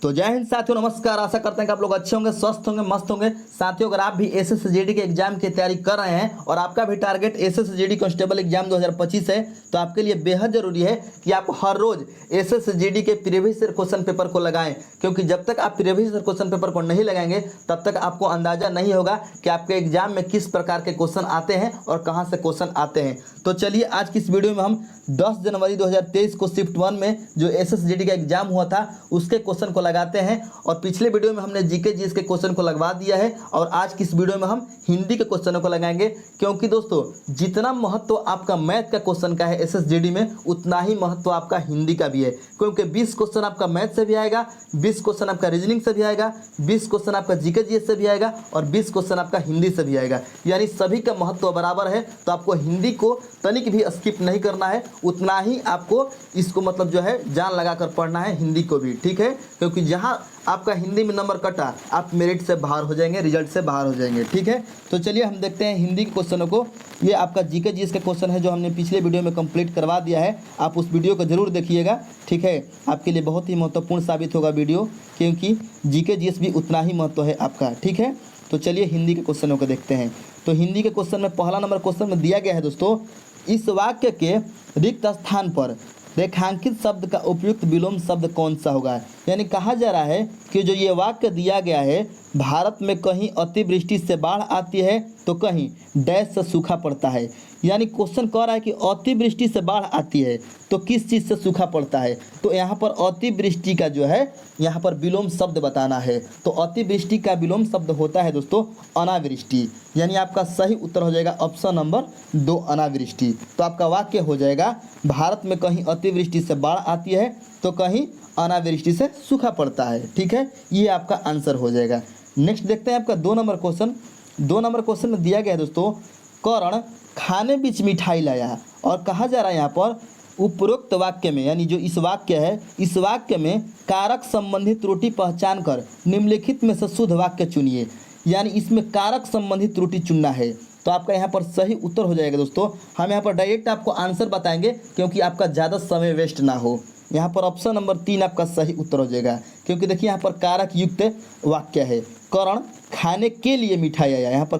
तो जय हिंद साथियों, नमस्कार। आशा करते हैं कि आप लोग अच्छे होंगे, स्वस्थ होंगे, मस्त होंगे। साथियों, अगर आप भी एसएसजीडी के एग्जाम की तैयारी कर रहे हैं और आपका भी टारगेट एसएसजीडी कांस्टेबल एग्जाम 2025 है, तो आपके लिए बेहद जरूरी है कि आप हर रोज एसएसजीडी के प्रीवियस ईयर क्वेश्चन पेपर को लगाएं, क्योंकि जब तक आप प्रीवियस ईयर क्वेश्चन पेपर को नहीं लगाएंगे तब तक आपको अंदाजा नहीं होगा कि आपके एग्जाम में किस प्रकार के क्वेश्चन आते हैं और कहाँ से क्वेश्चन आते हैं। तो चलिए आज की इस वीडियो में हम 10 जनवरी 2023 को शिफ्ट 1 में जो एसएसजीडी का एग्जाम हुआ था उसके क्वेश्चन को लगाते हैं। और पिछले वीडियो में हमने जीके जीएस के क्वेश्चन को लगवा दिया है और आज की इस वीडियो में हम हिंदी के क्वेश्चनों को लगाएंगे, क्योंकि दोस्तों जितना महत्व आपका मैथ का क्वेश्चन का है एसएसजीडी में, उतना ही महत्व आपका हिंदी का भी है। क्योंकि 20 क्वेश्चन आपका मैथ से भी आएगा, 20 क्वेश्चन आपका रीजनिंग से भी आएगा, 20 क्वेश्चन आपका जीके जीएस से भी आएगा और 20 क्वेश्चन आपका हिंदी से भी आएगा। यानी सभी का महत्व बराबर है। तो आपको हिंदी को तनिक भी स्किप नहीं करना है, उतना ही आपको इसको मतलब जो है जान लगा कर पढ़ना है हिंदी को भी, ठीक है। क्योंकि जहां आपका हिंदी में नंबर कटा आप मेरिट से बाहर हो जाएंगे, रिजल्ट से बाहर हो जाएंगे, ठीक है। तो चलिए हम देखते हैं हिंदी के क्वेश्चनों को। ये आपका जीके जीएस का क्वेश्चन है जो हमने पिछले वीडियो में कंप्लीट करवा दिया है। आप उस वीडियो को जरूर देखिएगा, ठीक है। आपके लिए बहुत ही महत्वपूर्ण साबित होगा वीडियो, क्योंकि जीके जीएस भी उतना ही महत्व है आपका, ठीक है। तो चलिए हिंदी के क्वेश्चनों को देखते हैं। तो हिंदी के क्वेश्चन में पहला नंबर क्वेश्चन में दिया गया है दोस्तों, इस वाक्य के रिक्त स्थान पर रेखांकित शब्द का उपयुक्त विलोम शब्द कौन सा होगा। यानी कहा जा रहा है कि जो ये वाक्य दिया गया है, भारत में कहीं अतिवृष्टि से बाढ़ आती है तो कहीं डैश से सूखा पड़ता है। यानी क्वेश्चन कह रहा है कि अतिवृष्टि से बाढ़ आती है तो किस चीज़ से सूखा पड़ता है। तो यहाँ पर अतिवृष्टि का जो है यहाँ पर विलोम शब्द बताना है। तो अतिवृष्टि का विलोम शब्द होता है दोस्तों अनावृष्टि। यानी आपका सही उत्तर हो जाएगा ऑप्शन नंबर 2 अनावृष्टि। तो आपका वाक्य हो जाएगा भारत में कहीं अतिवृष्टि से बाढ़ आती है तो कहीं अनावृष्टि से सूखा पड़ता है, ठीक है। ये आपका आंसर हो जाएगा। नेक्स्ट देखते हैं आपका 2 नंबर क्वेश्चन। 2 नंबर क्वेश्चन में दिया गया है दोस्तों, कर्ण खाने बीच मिठाई लाया। और कहा जा रहा है यहाँ पर उपरोक्त वाक्य में, यानी जो इस वाक्य है, इस वाक्य में कारक संबंधी त्रुटि पहचान कर निम्नलिखित में से शुद्ध वाक्य चुनिए। यानी इसमें कारक संबंधी त्रुटि चुनना है। तो आपका यहाँ पर सही उत्तर हो जाएगा दोस्तों। हम यहाँ पर डायरेक्ट आपको आंसर बताएंगे क्योंकि आपका ज़्यादा समय वेस्ट ना हो। यहाँ पर ऑप्शन नंबर 3 आपका सही उत्तर हो जाएगा, क्योंकि देखिए यहाँ पर कारक युक्त वाक्य है। कर्ण खाने के लिए मिठाई आया, यहाँ पर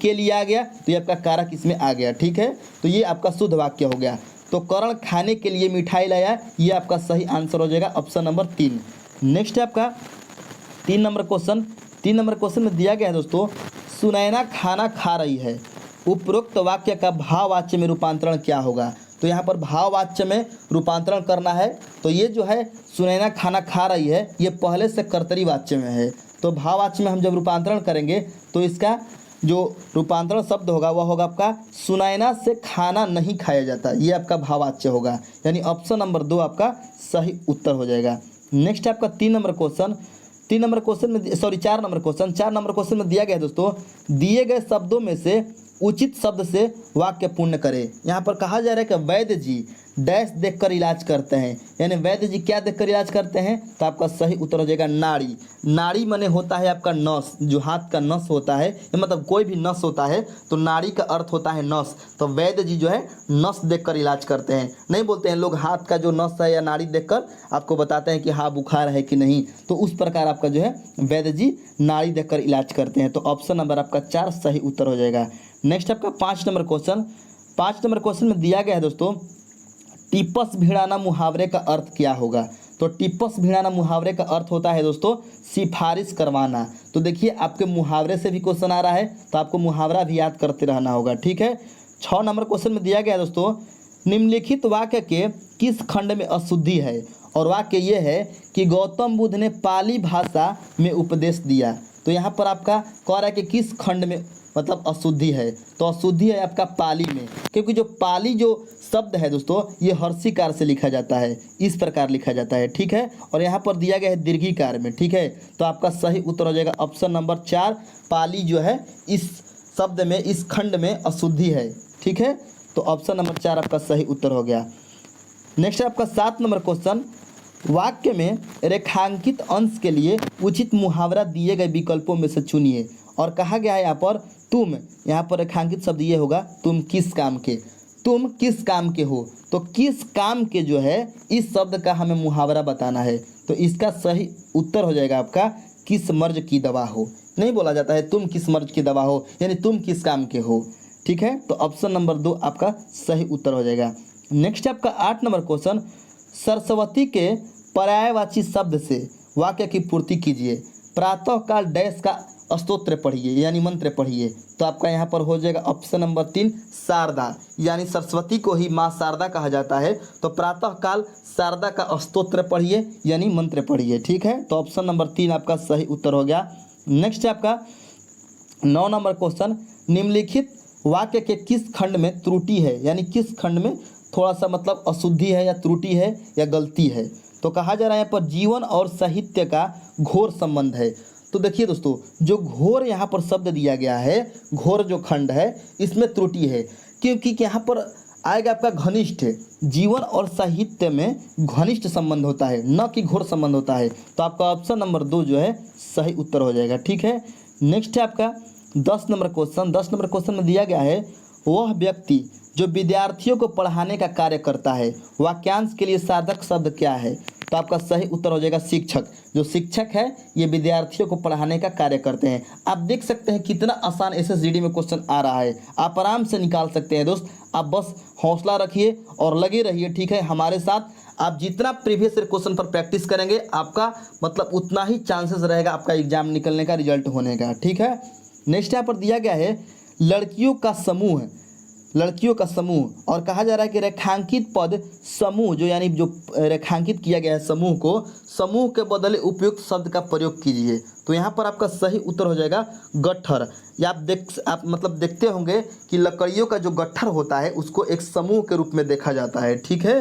के लिए आ गया तो ये आपका कारक इसमें आ गया, ठीक है। तो ये आपका शुद्ध वाक्य हो गया। तो कर्ण खाने के लिए मिठाई लाया, ये आपका सही आंसर हो जाएगा ऑप्शन नंबर 3। नेक्स्ट है आपका 3 नंबर क्वेश्चन। 3 नंबर क्वेश्चन में दिया गया है दोस्तों, सुनैना खाना खा रही है, उपरोक्त वाक्य का भाववाच्य में रूपांतरण क्या होगा। तो यहाँ पर भाववाच्य में रूपांतरण करना है। तो ये जो है सुनैना खाना खा रही है, ये पहले से कर्तरी वाच्य में है। तो भाववाच्य में हम जब रूपांतरण करेंगे तो इसका जो रूपांतरण शब्द होगा वह होगा आपका सुनैना से खाना नहीं खाया जाता। ये आपका भाववाच्य होगा, यानी ऑप्शन नंबर 2 आपका सही उत्तर हो जाएगा। नेक्स्ट है आपका 3 number question. 4 number question. 4 number question में दिया गया है दोस्तों, दिए गए शब्दों में से उचित शब्द से वाक्य पूर्ण करें। यहाँ पर कहा जा रहा है कि वैद्य जी डैश देखकर इलाज करते हैं। यानी वैद्य जी क्या देखकर इलाज करते हैं। तो आपका सही उत्तर हो जाएगा नाड़ी। नाड़ी माने होता है आपका नस, जो हाथ का नस होता है, मतलब कोई भी नस होता है तो नाड़ी का अर्थ होता है नस। तो वैद्य जी जो है नस देखकर इलाज करते हैं। नहीं बोलते हैं लोग हाथ का जो नस है या नाड़ी देखकर आपको बताते हैं कि हाँ बुखार है कि नहीं। तो उस प्रकार आपका जो है वैद्य जी नाड़ी देखकर इलाज करते हैं। तो ऑप्शन नंबर आपका 4 सही उत्तर हो जाएगा। नेक्स्ट आपका 5 नंबर क्वेश्चन। 5 नंबर क्वेश्चन में दिया गया है दोस्तों, टिपस भिड़ाना मुहावरे का अर्थ क्या होगा। तो टिपस भिड़ाना मुहावरे का अर्थ होता है दोस्तों सिफारिश करवाना। तो देखिए आपके मुहावरे से भी क्वेश्चन आ रहा है तो आपको मुहावरा भी याद करते रहना होगा, ठीक है। 6 नंबर क्वेश्चन में दिया गया है दोस्तों, निम्नलिखित वाक्य के किस खंड में अशुद्धि है। और वाक्य ये है कि गौतम बुद्ध ने पाली भाषा में उपदेश दिया। तो यहाँ पर आपका कह रहा है कि किस खंड में मतलब अशुद्धि है। तो अशुद्धि है आपका पाली में, क्योंकि जो पाली जो शब्द है दोस्तों ये हर्षिकार से लिखा जाता है, इस प्रकार लिखा जाता है, ठीक है। और यहाँ पर दिया गया है दीर्घिकार में, ठीक है। तो आपका सही उत्तर हो जाएगा ऑप्शन नंबर 4, पाली जो है इस शब्द में इस खंड में अशुद्धि है, ठीक है। तो ऑप्शन नंबर 4 आपका सही उत्तर हो गया। नेक्स्ट है आपका 7 नंबर क्वेश्चन, वाक्य में रेखांकित अंश के लिए उचित मुहावरा दिए गए विकल्पों में से चुनिए। और कहा गया है यहाँ पर तुम, यहाँ पर रेखांकित शब्द ये होगा तुम किस काम के। तुम किस काम के हो, तो किस काम के जो है इस शब्द का हमें मुहावरा बताना है। तो इसका सही उत्तर हो जाएगा आपका किस मर्ज की दवा हो। नहीं बोला जाता है तुम किस मर्ज की दवा हो, यानी तुम किस काम के हो। ठीक है, तो ऑप्शन नंबर 2 आपका सही उत्तर हो जाएगा। नेक्स्ट है आपका 8 नंबर क्वेश्चन, सरस्वती के पर्यायवाची शब्द से वाक्य की पूर्ति कीजिए। प्रातःकाल डैश का स्तोत्र पढ़िए यानी मंत्र पढ़िए। तो आपका यहाँ पर हो जाएगा ऑप्शन नंबर 3 शारदा, यानी सरस्वती को ही माँ शारदा कहा जाता है। तो प्रातःकाल शारदा का स्तोत्र पढ़िए यानी मंत्र पढ़िए। ठीक है, तो ऑप्शन नंबर 3 आपका सही उत्तर हो गया। नेक्स्ट है आपका 9 नंबर क्वेश्चन, निम्नलिखित वाक्य के किस खंड में त्रुटि है, यानी किस खंड में थोड़ा सा मतलब अशुद्धि है या त्रुटि है या गलती है। तो कहा जा रहा है यहाँ पर जीवन और साहित्य का घोर संबंध है। तो देखिए दोस्तों, जो घोर यहाँ पर शब्द दिया गया है, घोर जो खंड है इसमें त्रुटि है, क्योंकि यहाँ पर आएगा आपका घनिष्ठ। जीवन और साहित्य में घनिष्ठ संबंध होता है, न कि घोर संबंध होता है। तो आपका ऑप्शन नंबर 2 जो है सही उत्तर हो जाएगा। ठीक है, नेक्स्ट है आपका 10 नंबर क्वेश्चन। 10 नंबर क्वेश्चन में दिया गया है, वह व्यक्ति जो विद्यार्थियों को पढ़ाने का कार्य करता है, वाक्यांश के लिए साधक शब्द क्या है। तो आपका सही उत्तर हो जाएगा शिक्षक। जो शिक्षक है ये विद्यार्थियों को पढ़ाने का कार्य करते हैं। आप देख सकते हैं कितना आसान एसएसजीडी में क्वेश्चन आ रहा है, आप आराम से निकाल सकते हैं दोस्त। आप बस हौसला रखिए और लगे रहिए। ठीक है, हमारे साथ आप जितना प्रीवियस क्वेश्चन पर प्रैक्टिस करेंगे आपका मतलब उतना ही चांसेस रहेगा आपका एग्जाम निकलने का, रिजल्ट होने का। ठीक है, नेक्स्ट यहाँ पर दिया गया है, लड़कियों का समूह, लड़कियों का समूह, और कहा जा रहा है कि रेखांकित पद समूह जो यानी जो रेखांकित किया गया है समूह को, समूह के बदले उपयुक्त शब्द का प्रयोग कीजिए। तो यहाँ पर आपका सही उत्तर हो जाएगा गट्ठर। या आप मतलब देखते होंगे कि लकड़ियों का जो गट्ठर होता है उसको एक समूह के रूप में देखा जाता है। ठीक है,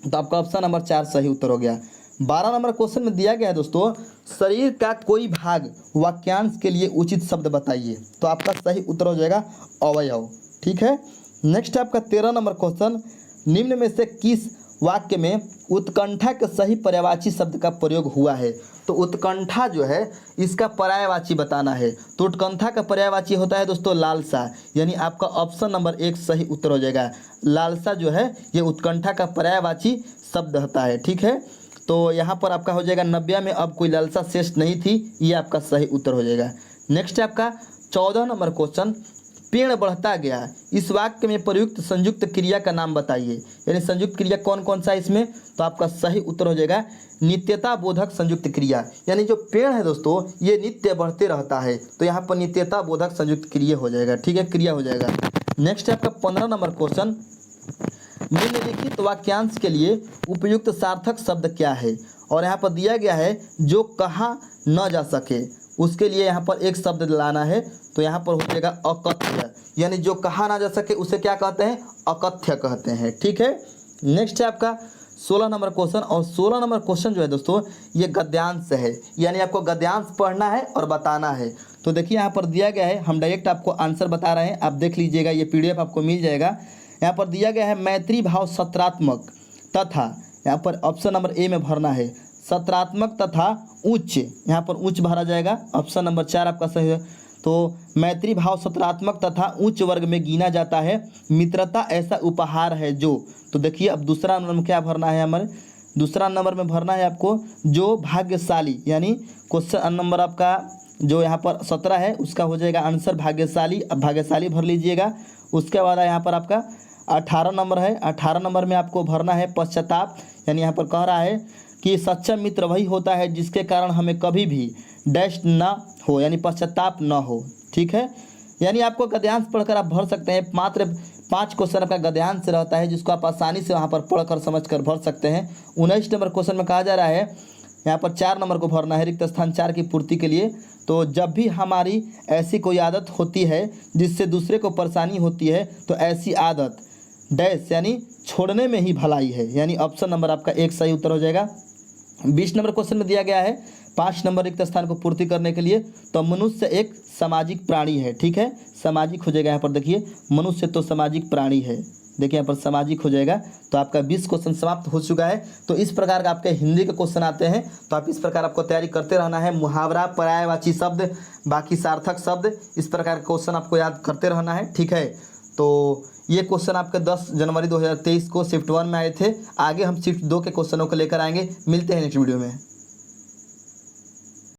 तो आपका ऑप्शन नंबर 4 सही उत्तर हो गया। 12 नंबर क्वेश्चन में दिया गया है दोस्तों, शरीर का कोई भाग वाक्यांश के लिए उचित शब्द बताइए। तो आपका सही उत्तर हो जाएगा अवयव। ठीक है, नेक्स्ट आपका 13 नंबर क्वेश्चन, निम्न में से किस वाक्य में उत्कंठा के सही पर्यायवाची शब्द का प्रयोग हुआ है। तो उत्कंठा जो है इसका पर्यायवाची बताना है। तो उत्कंठा का पर्यायवाची होता है दोस्तों लालसा, यानी आपका ऑप्शन नंबर 1 सही उत्तर हो जाएगा। लालसा जो है ये उत्कंठा का पर्यायवाची शब्द होता है। ठीक है, तो यहाँ पर आपका हो जाएगा 90 में अब कोई लालसा शेष नहीं थी, ये आपका सही उत्तर हो जाएगा। नेक्स्ट है आपका 14 नंबर क्वेश्चन, पेड़ बढ़ता गया, इस वाक्य में प्रयुक्त संयुक्त क्रिया का नाम बताइए। यानी संयुक्त क्रिया कौन कौन सा है इसमें। तो आपका सही उत्तर हो जाएगा नित्यता बोधक संयुक्त क्रिया। यानी जो पेड़ है दोस्तों ये नित्य बढ़ते रहता है, तो यहाँ पर नित्यता बोधक संयुक्त क्रिया हो जाएगा। ठीक है, क्रिया हो जाएगा। नेक्स्ट है आपका 15 नंबर क्वेश्चन, निम्नलिखित वाक्यांश के लिए उपयुक्त सार्थक शब्द क्या है। और यहाँ पर दिया गया है जो कहा न जा सके, उसके लिए यहाँ पर एक शब्द लाना है। तो यहाँ पर हो जाएगा अकथ्य, यानी जो कहा ना जा सके उसे क्या कहते हैं, अकथ्य कहते हैं। ठीक है, नेक्स्ट है आपका 16 नंबर क्वेश्चन, और 16 नंबर क्वेश्चन जो है दोस्तों ये गद्यांश है, यानी आपको गद्यांश पढ़ना है और बताना है। तो देखिए यहाँ पर दिया गया है, हम डायरेक्ट आपको आंसर बता रहे हैं, आप देख लीजिएगा, ये PDF आपको मिल जाएगा। यहाँ पर दिया गया है मैत्री भाव सत्रात्मक तथा, यहाँ पर ऑप्शन नंबर ए में भरना है, सत्रात्मक तथा उच्च, यहाँ पर उच्च भरा जाएगा। ऑप्शन नंबर 4 आपका सही है। तो मैत्री भाव सत्रात्मक तथा उच्च वर्ग में गिना जाता है। मित्रता ऐसा उपहार है जो, तो देखिए अब दूसरा नंबर में क्या भरना है, हमारे दूसरा नंबर में भरना है आपको जो भाग्यशाली, यानी क्वेश्चन नंबर आपका जो यहाँ पर 17 है उसका हो जाएगा आंसर भाग्यशाली। अब भाग्यशाली भर लीजिएगा। उसके बाद यहाँ पर आपका 18 नंबर है, 18 नंबर में आपको भरना है पश्चाताप, यानी यहाँ पर कह रहा है कि सच्चा मित्र वही होता है जिसके कारण हमें कभी भी डैश ना हो, यानी पश्चाताप ना हो। ठीक है, यानी आपको गद्यांश पढ़कर आप भर सकते हैं। मात्र 5 क्वेश्चन आपका गद्यांश रहता है जिसको आप आसानी से वहाँ पर पढ़कर समझकर भर सकते हैं। 19 नंबर क्वेश्चन में कहा जा रहा है यहाँ पर 4 नंबर को भरना है रिक्त स्थान 4 की पूर्ति के लिए। तो जब भी हमारी ऐसी कोई आदत होती है जिससे दूसरे को परेशानी होती है तो ऐसी आदत डैश यानी छोड़ने में ही भलाई है, यानी ऑप्शन नंबर आपका 1 सही उत्तर हो जाएगा। 20 नंबर क्वेश्चन में दिया गया है 5 नंबर रिक्त स्थान को पूर्ति करने के लिए, तो मनुष्य एक सामाजिक प्राणी है। ठीक है, सामाजिक हो जाएगा। यहाँ पर देखिए मनुष्य तो सामाजिक प्राणी है, देखिए यहाँ पर सामाजिक हो जाएगा। तो आपका 20 क्वेश्चन समाप्त हो चुका है। तो इस प्रकार का आपके हिंदी के क्वेश्चन आते हैं, तो आप इस प्रकार आपको तैयारी करते रहना है। मुहावरा, पर्यायवाची शब्द, बाकी सार्थक शब्द, इस प्रकार के क्वेश्चन आपको याद करते रहना है। ठीक है, तो ये क्वेश्चन आपके 10 जनवरी 2023 को शिफ्ट 1 में आए थे। आगे हम शिफ्ट 2 के क्वेश्चनों को लेकर आएंगे। मिलते हैं नेक्स्ट वीडियो में।